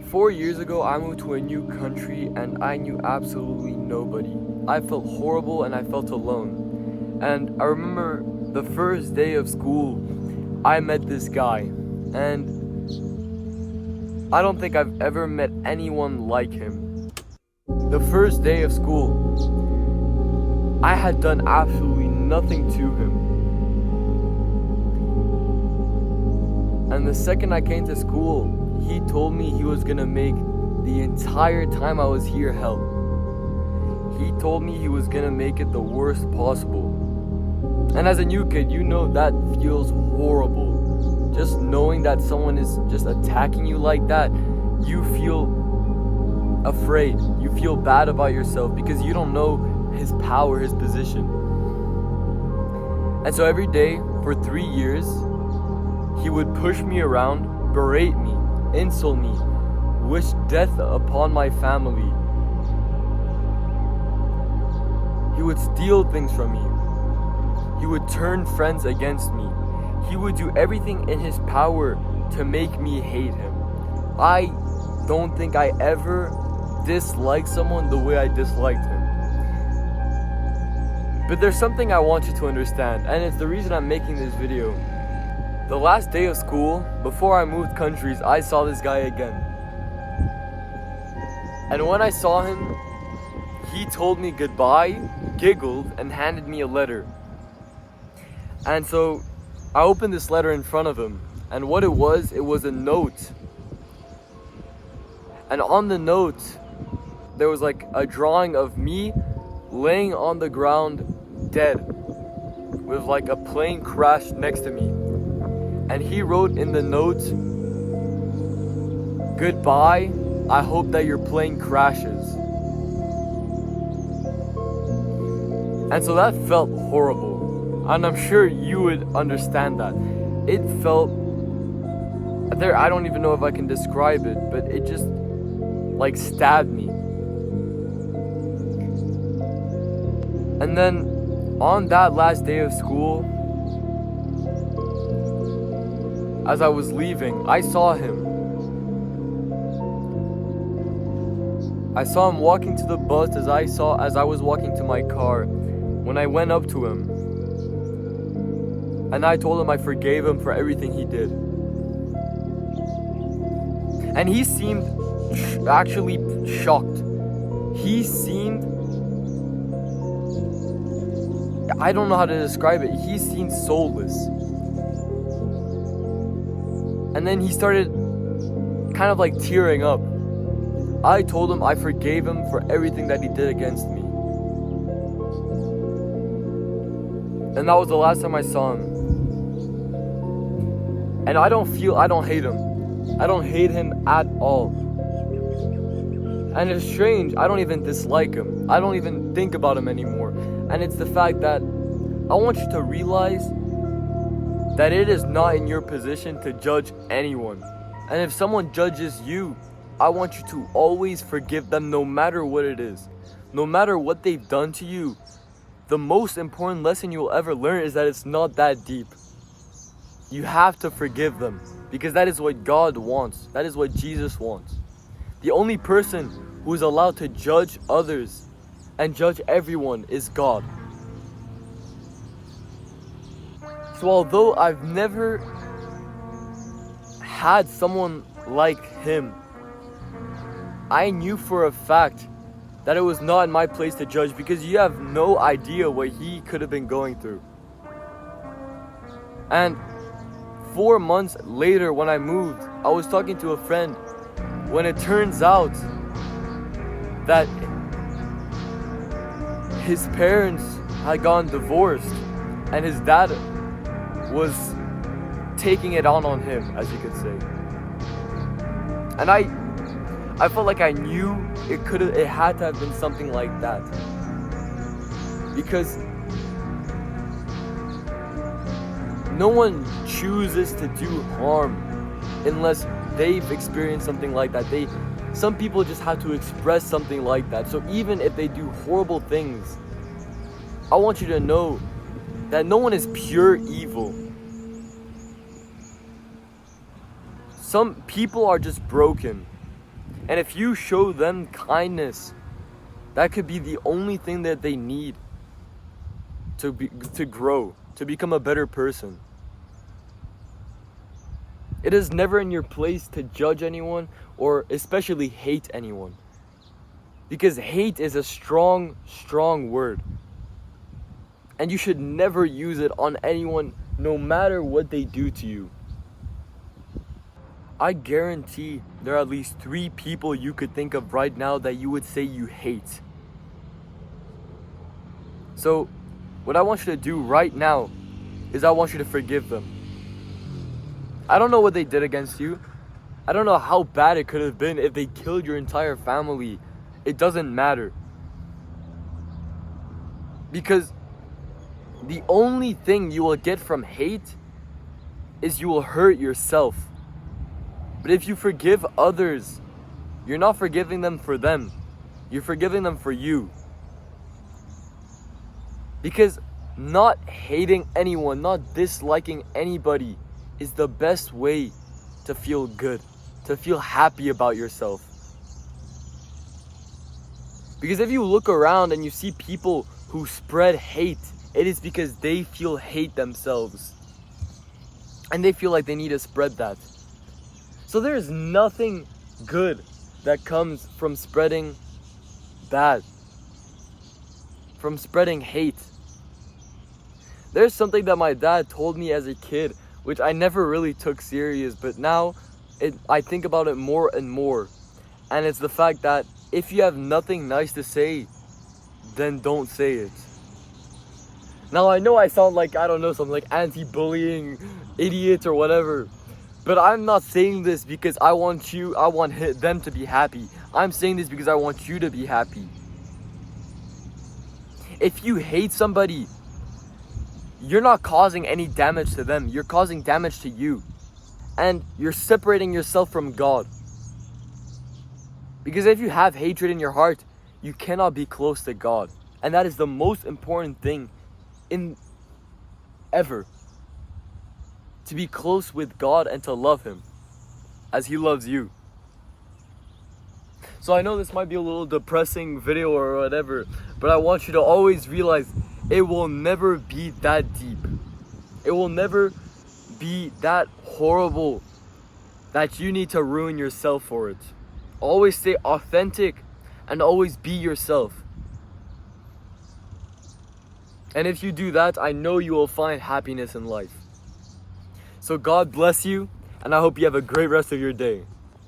4 years ago, I moved to a new country and I knew absolutely nobody. I felt horrible and I felt alone. And I remember the first day of school, I met this guy. And I don't think I've ever met anyone like him. The first day of school, I had done absolutely nothing to him. And the second I came to school, he told me he was gonna make the entire time I was here hell. He told me he was gonna make it the worst possible. And as a new kid, you know that feels horrible. Just knowing that someone is just attacking you like that, you feel afraid. You feel bad about yourself because you don't know his power, his position. And so every day for 3 years, he would push me around, berate me, insult me, wish death upon my family. He would steal things from me. He would turn friends against me. He would do everything in his power to make me hate him. I don't think I ever disliked someone the way I disliked him. But there's something I want you to understand, and it's the reason I'm making this video. The last day of school, before I moved countries, I saw this guy again. And when I saw him, he told me goodbye, giggled, and handed me a letter. And so I opened this letter in front of him, and what it was a note. And on the note, there was like a drawing of me laying on the ground dead, with like a plane crash next to me. And he wrote in the note, "Goodbye, I hope that your plane crashes." And so that felt horrible. And I'm sure you would understand that. It felt, I don't even know if I can describe it, but it just like stabbed me. And then on that last day of school, as I was leaving, I saw him. I saw him walking to the bus as I was walking to my car. When I went up to him, and I told him I forgave him for everything he did. And he seemed actually shocked. He seemed, I don't know how to describe it. He seemed soulless. And then he started kind of like tearing up. I told him I forgave him for everything that he did against me. And that was the last time I saw him. And I don't hate him. I don't hate him at all. And it's strange, I don't even dislike him. I don't even think about him anymore. And it's the fact that I want you to realize that it is not in your position to judge anyone. And if someone judges you, I want you to always forgive them no matter what it is. No matter what they've done to you. The most important lesson you'll ever learn is that it's not that deep. You have to forgive them because that is what God wants. That is what Jesus wants. The only person who is allowed to judge others and judge everyone is God. So although I've never had someone like him, I knew for a fact that it was not in my place to judge because you have no idea what he could have been going through. And 4 months later when I moved, I was talking to a friend when it turns out that his parents had gotten divorced and his dad was taking it on him, as you could say. And I felt like I knew it had to have been something like that. Because no one chooses to do harm unless they've experienced something like that. Some people just have to express something like that. So even if they do horrible things, I want you to know that no one is pure evil. Some people are just broken. And if you show them kindness, that could be the only thing that they need to grow, to become a better person. It is never in your place to judge anyone or especially hate anyone. Because hate is a strong, strong word. And you should never use it on anyone, no matter what they do to you. I guarantee there are at least 3 people you could think of right now that you would say you hate. So, what I want you to do right now is I want you to forgive them. I don't know what they did against you. I don't know how bad it could have been if they killed your entire family. It doesn't matter. Because the only thing you will get from hate is you will hurt yourself. But if you forgive others, you're not forgiving them for them. You're forgiving them for you. Because not hating anyone, not disliking anybody is the best way to feel good, to feel happy about yourself. Because if you look around and you see people who spread hate, it is because they feel hate themselves. And they feel like they need to spread that. So there is nothing good that comes from spreading bad, from spreading hate. There's something that my dad told me as a kid, which I never really took serious, but now I think about it more and more. And it's the fact that if you have nothing nice to say, then don't say it. Now I know I sound like, I don't know, some like anti-bullying idiot or whatever. But I'm not saying this because I want them to be happy. I'm saying this because I want you to be happy. If you hate somebody, you're not causing any damage to them. You're causing damage to you. And you're separating yourself from God. Because if you have hatred in your heart, you cannot be close to God. And that is the most important thing ever. To be close with God and to love Him as He loves you. So I know this might be a little depressing video or whatever, but I want you to always realize it will never be that deep. It will never be that horrible that you need to ruin yourself for it. Always stay authentic and always be yourself. And if you do that, I know you will find happiness in life. So God bless you, and I hope you have a great rest of your day.